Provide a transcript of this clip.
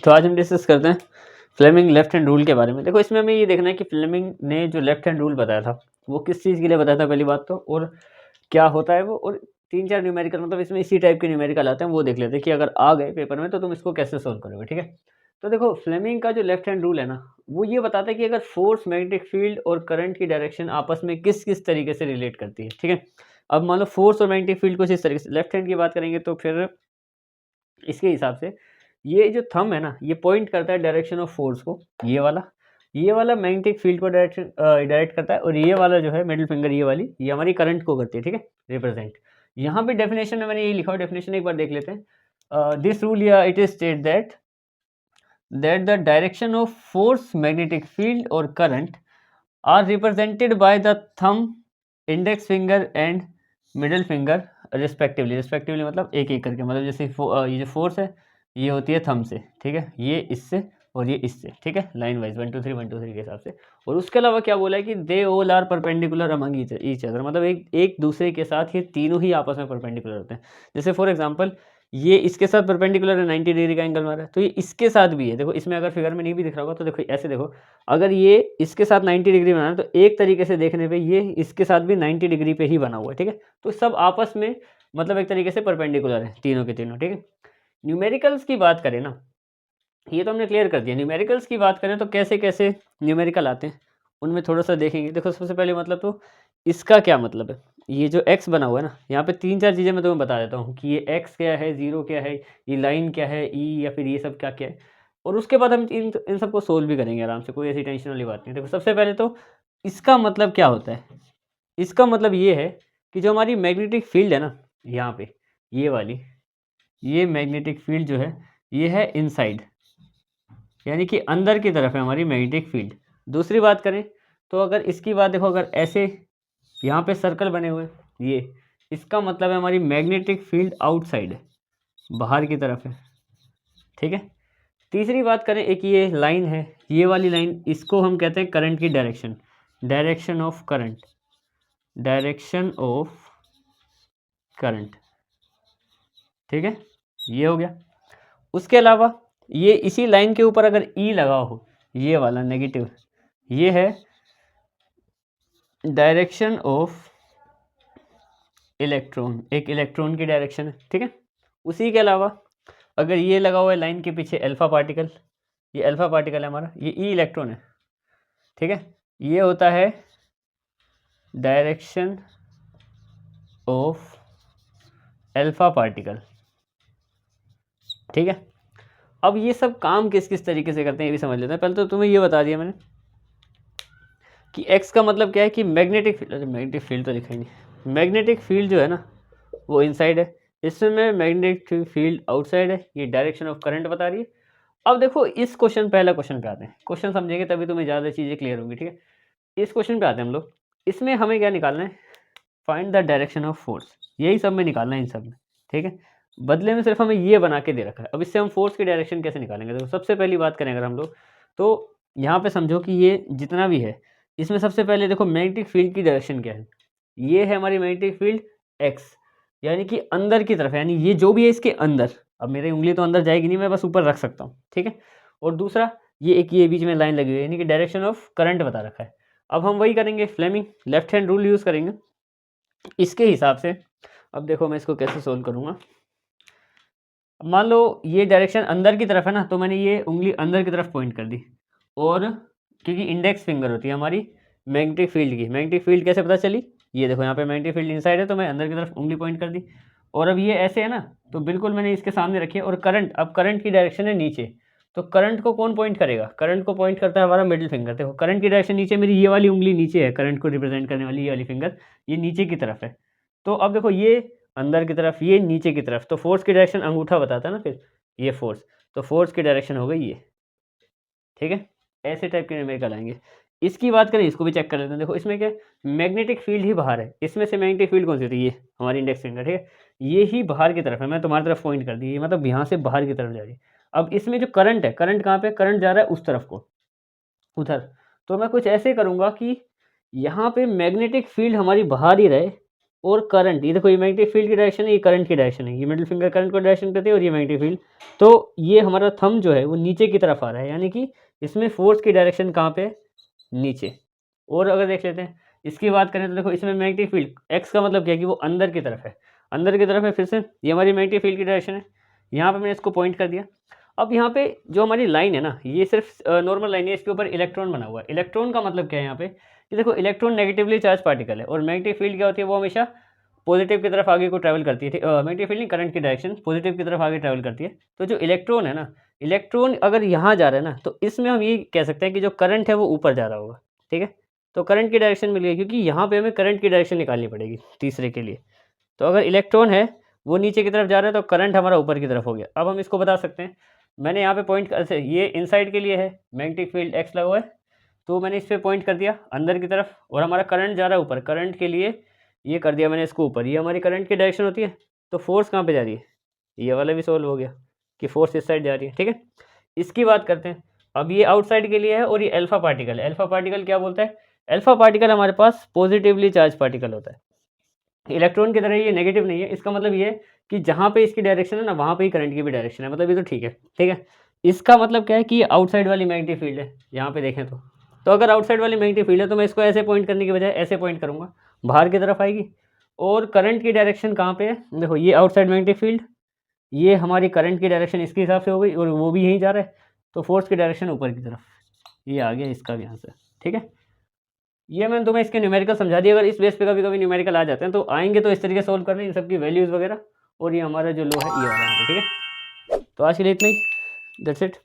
तो आज हम डिस्कस करते हैं फ्लेमिंग लेफ्ट हैंड रूल के बारे में। देखो इसमें हमें ये देखना है कि फ्लेमिंग ने जो लेफ्ट हैंड रूल बताया था वो किस चीज़ के लिए बताया था पहली बात तो, और क्या होता है वो, और 3-4 न्यूमेरिकल मतलब इसमें इसी टाइप के न्यूमेरिकल आते हैं वो देख लेते हैं कि अगर आ गए पेपर में तो तुम इसको कैसे सोल्व करोगे। ठीक है, तो देखो फ्लेमिंग का जो लेफ्ट हैंड रूल है ना, वो ये बताता है कि अगर फोर्स, मैग्नेटिक फील्ड और करंट की डायरेक्शन आपस में किस किस तरीके से रिलेट करती है। ठीक है, अब मान लो फोर्स और मैग्नेटिक फील्ड कुछ इस तरीके से, लेफ्ट हैंड की बात करेंगे तो फिर इसके हिसाब से ये जो थंब है ना, ये पॉइंट करता है डायरेक्शन ऑफ फोर्स को, ये वाला मैग्नेटिक फील्ड को डायरेक्शन डायरेक्ट करता है, और ये वाला जो है मिडिल फिंगर, ये वाली ये हमारी करंट को करती है। ठीक है, रिप्रेजेंट। यहाँ पे डेफिनेशन में मैंने ये लिखा हुआ, डेफिनेशन एक बार देख लेते हैं। दिस रूल या it is state that the direction of force, magnetic field और current are represented by the thumb, index finger and middle finger respectively मतलब एक एक करके, मतलब जैसे ये जो फोर्स है ये होती है थंब से, ठीक है, ये इससे और ये इससे, ठीक है, लाइन वाइज 1 2 3 1 2 3 के हिसाब से। और उसके अलावा क्या बोला है कि they all are perpendicular among each other, मतलब एक दूसरे के साथ ये तीनों ही आपस में परपेंडिकुलर होते हैं। जैसे फॉर एग्जांपल ये इसके साथ परपेंडिकुलर है, 90 डिग्री का एंगल मारा है, तो ये इसके साथ भी है। देखो इसमें अगर फिगर में नहीं भी दिख रहा होगा तो देखो ऐसे देखो, अगर ये इसके साथ 90 डिग्री बना है तो एक तरीके से देखने पे ये इसके साथ भी 90 डिग्री पे ही बना हुआ है। ठीक है, तो सब आपस में मतलब एक तरीके से परपेंडिकुलर है तीनों के तीनों। ठीक है, न्यूमेरिकल्स की बात करें ना, ये तो हमने क्लियर कर दिया। न्यूमेरिकल्स की बात करें तो कैसे कैसे न्यूमेरिकल आते हैं उनमें थोड़ा सा देखेंगे। देखो सबसे पहले मतलब तो इसका क्या मतलब है, ये जो x बना हुआ है ना, यहाँ पे 3-4 चीज़ें मैं तुम्हें बता देता हूँ कि ये x क्या है, जीरो क्या है, ये लाइन क्या है, ई या फिर ये सब क्या क्या है, और उसके बाद हम इन सबको सोल्व भी करेंगे आराम से, कोई ऐसी टेंशन वाली बात नहीं। देखो सबसे पहले तो इसका मतलब क्या होता है, इसका मतलब ये है कि जो हमारी मैग्नेटिक फील्ड है ना, यहाँ पे ये वाली, ये मैग्नेटिक फील्ड जो है ये है इनसाइड, यानी कि अंदर की तरफ है हमारी मैग्नेटिक फील्ड। दूसरी बात करें तो अगर इसकी बात देखो, अगर ऐसे यहाँ पे सर्कल बने हुए ये, इसका मतलब है हमारी मैग्नेटिक फील्ड आउटसाइड है, बाहर की तरफ है। ठीक है, तीसरी बात करें, एक ये लाइन है, ये वाली लाइन, इसको हम कहते हैं करंट की direction, direction of current, direction of current. ठीक है, ये हो गया। उसके अलावा ये इसी लाइन के ऊपर अगर ई लगा हो, ये वाला नेगेटिव, ये है डायरेक्शन ऑफ इलेक्ट्रॉन, एक इलेक्ट्रॉन की डायरेक्शन है। ठीक है, उसी के अलावा अगर ये लगा हुआ है लाइन के पीछे अल्फा पार्टिकल, ये अल्फा पार्टिकल है हमारा, ये ई इलेक्ट्रॉन है। ठीक है, ये होता है डायरेक्शन ऑफ अल्फा पार्टिकल। ठीक है, अब ये सब काम किस किस तरीके से करते हैं ये भी समझ लेते हैं। पहले तो तुम्हें ये बता दिया मैंने कि एक्स का मतलब क्या है कि मैग्नेटिक फील्ड, अरे मैग्नेटिक फील्ड तो लिखा ही नहीं, मैग्नेटिक फील्ड जो है ना वो इनसाइड है, इसमें मैग्नेटिक फील्ड आउटसाइड है, ये डायरेक्शन ऑफ करंट बता रही है। अब देखो इस क्वेश्चन, पहला क्वेश्चन पे आते हैं, क्वेश्चन समझेंगे तभी तुम्हें ज़्यादा चीज़ें क्लियर होंगी। ठीक है, इस क्वेश्चन पे आते हैं हम लोग। इसमें हमें क्या निकालना है, find the direction of force, यही सब में निकालना है इन सब में। ठीक है, बदले में सिर्फ हमें ये बना के दे रखा है। अब इससे हम फोर्स की डायरेक्शन कैसे निकालेंगे, देखो सबसे पहली बात करें अगर हम लोग, तो यहाँ पे समझो कि ये जितना भी है इसमें सबसे पहले देखो मैग्नेटिक फील्ड की डायरेक्शन क्या है, ये है हमारी मैग्नेटिक फील्ड एक्स, यानी कि अंदर की तरफ है, यानी ये जो भी है इसके अंदर। अब मेरी उंगली तो अंदर जाएगी नहीं, मैं बस ऊपर रख सकता हूँ। ठीक है, और दूसरा ये एक ये बीच में लाइन लगी हुई है, यानी कि डायरेक्शन ऑफ करंट बता रखा है। अब हम वही करेंगे, Fleming left hand rule use करेंगे इसके हिसाब से। अब देखो मैं इसको कैसे सोल्व करूँगा। मान लो ये डायरेक्शन अंदर की तरफ है ना, तो मैंने ये उंगली अंदर की तरफ पॉइंट कर दी, और क्योंकि इंडेक्स फिंगर होती है हमारी मैग्नेटिक फील्ड की, मैग्नेटिक फील्ड कैसे पता चली, ये देखो यहाँ पे मैग्नेटिक फील्ड इनसाइड है तो मैं अंदर की तरफ उंगली पॉइंट कर दी, और अब ये ऐसे है ना तो बिल्कुल मैंने इसके सामने रखी है। और करंट, अब करंट की डायरेक्शन है नीचे, तो करंट को कौन पॉइंट करेगा, करंट को पॉइंट करता है हमारा मिडिल फिंगर। देखो करंट की डायरेक्शन नीचे, मेरी ये वाली उंगली नीचे है, करंट को रिप्रेजेंट करने वाली ये वाली फिंगर ये नीचे की तरफ है। तो अब देखो ये अंदर की तरफ, ये नीचे की तरफ, तो फोर्स की डायरेक्शन अंगूठा बताता है ना, फिर ये फोर्स, तो फोर्स की डायरेक्शन हो गई ये। ठीक है, ऐसे टाइप के न्यूमेरिकल आएंगे। इसकी बात करें, इसको भी चेक कर लेते हैं। देखो इसमें क्या मैग्नेटिक फील्ड ही बाहर है, इसमें से मैग्नेटिक फील्ड कौन सी होती है, ये हमारी इंडेक्स फिंगर। ठीक है, ये ही बाहर की तरफ है, मैं तुम्हारी तरफ पॉइंट कर दी, ये मतलब यहाँ से बाहर की तरफ जा रही है। अब इसमें जो करंट है, करंट कहाँ पे, करंट जा रहा है उस तरफ को, उधर। तो मैं कुछ ऐसे करूँगा कि यहाँ पे मैग्नेटिक फील्ड हमारी बाहर ही रहे, और करंट, ये देखो ये मैग्नेटिक फील्ड की डायरेक्शन है, ये करंट की डायरेक्शन है, ये मिडिल फिंगर करंट को डायरेक्शन करती है और ये मैग्नेटिक फील्ड। तो ये हमारा थंब जो है वो नीचे की तरफ आ रहा है, यानी कि इसमें फोर्स की डायरेक्शन कहाँ पे है? नीचे। और अगर देख लेते हैं इसकी बात करें तो देखो इसमें मैग्नेटिक फील्ड एक्स का मतलब क्या है कि वो अंदर की तरफ है, अंदर की तरफ है। फिर से ये हमारी मैग्नेटिक फील्ड की डायरेक्शन है, यहाँ पे मैंने इसको पॉइंट कर दिया। अब यहाँ पे जो हमारी लाइन है ना, ये सिर्फ नॉर्मल लाइन है, इसके ऊपर इलेक्ट्रॉन बना हुआ है। इलेक्ट्रॉन का मतलब क्या है यहाँ पे कि देखो इलेक्ट्रॉन नेगेटिवली चार्ज पार्टिकल है और मैग्नेटिक फील्ड क्या होती है, वो हमेशा पॉजिटिव की तरफ आगे को ट्रैवल करती है। मैग्नेटिक फील्ड नहीं, करंट की डायरेक्शन पॉजिटिव की तरफ आगे ट्रैवल करती है। तो जो इलेक्ट्रॉन है ना, इलेक्ट्रॉन अगर यहाँ जा रहा है ना, तो इसमें हम ये कह सकते हैं कि जो करंट है वो ऊपर जा रहा होगा, ठीक है। तो करंट की डायरेक्शन मिल गई, क्योंकि यहाँ पे हमें करंट की डायरेक्शन निकालनी पड़ेगी तीसरे के लिए। तो अगर इलेक्ट्रॉन है वो नीचे की तरफ जा रहा है तो करंट हमारा ऊपर की तरफ हो गया। अब हम इसको बता सकते हैं, मैंने यहाँ पे पॉइंट ऐसे, ये इनसाइड के लिए है, मैग्नेटिक फील्ड एक्स लगा हुआ है, तो मैंने इस पर पॉइंट कर दिया अंदर की तरफ, और हमारा करंट जा रहा है ऊपर, करंट के लिए ये कर दिया मैंने इसको ऊपर। ये हमारी करंट की डायरेक्शन होती है। तो फोर्स कहाँ पे जा रही है, ये वाला भी सोल्व हो गया कि फोर्स इस साइड जा रही है, ठीक है। इसकी बात करते हैं, अब ये आउटसाइड के लिए है और ये अल्फा पार्टिकल है। अल्फा पार्टिकल क्या बोलता है, अल्फा पार्टिकल हमारे पास पॉजिटिवली चार्ज पार्टिकल होता है, इलेक्ट्रॉन की तरह ये नेगेटिव नहीं है। इसका मतलब ये है कि जहाँ पे इसकी डायरेक्शन है ना, वहाँ पे ही करंट की भी डायरेक्शन है, मतलब ये तो ठीक है, ठीक है। इसका मतलब क्या है कि आउटसाइड वाली मैग्नेटिक फील्ड है, यहाँ पे देखें तो अगर आउटसाइड वाली मैग्नेटिक फील्ड है तो मैं इसको ऐसे पॉइंट करने की बजाय ऐसे पॉइंट करूँगा, बाहर की तरफ आएगी। और करंट की डायरेक्शन कहाँ पे है, देखो ये आउटसाइड मैग्नेटिक फील्ड, ये हमारी करंट की डायरेक्शन इसके हिसाब से हो गई, और वो भी यहीं जा रहा है, तो फोर्स की डायरेक्शन ऊपर की तरफ, ये आ गया इसका भी आंसर, ठीक है। ये मैंने तुम्हें इसके न्यूमेरिकल समझा दिया। अगर इस बेस पे कभी कभी न्यूमेरिकल आ जाते हैं तो आएंगे तो इस तरीके सोल्व करने, इन सबकी वैल्यूज़ वगैरह, और ये हमारा जो लो है ये वाला है, ठीक है। तो आज के लिए इतना ही, दैट्स इट।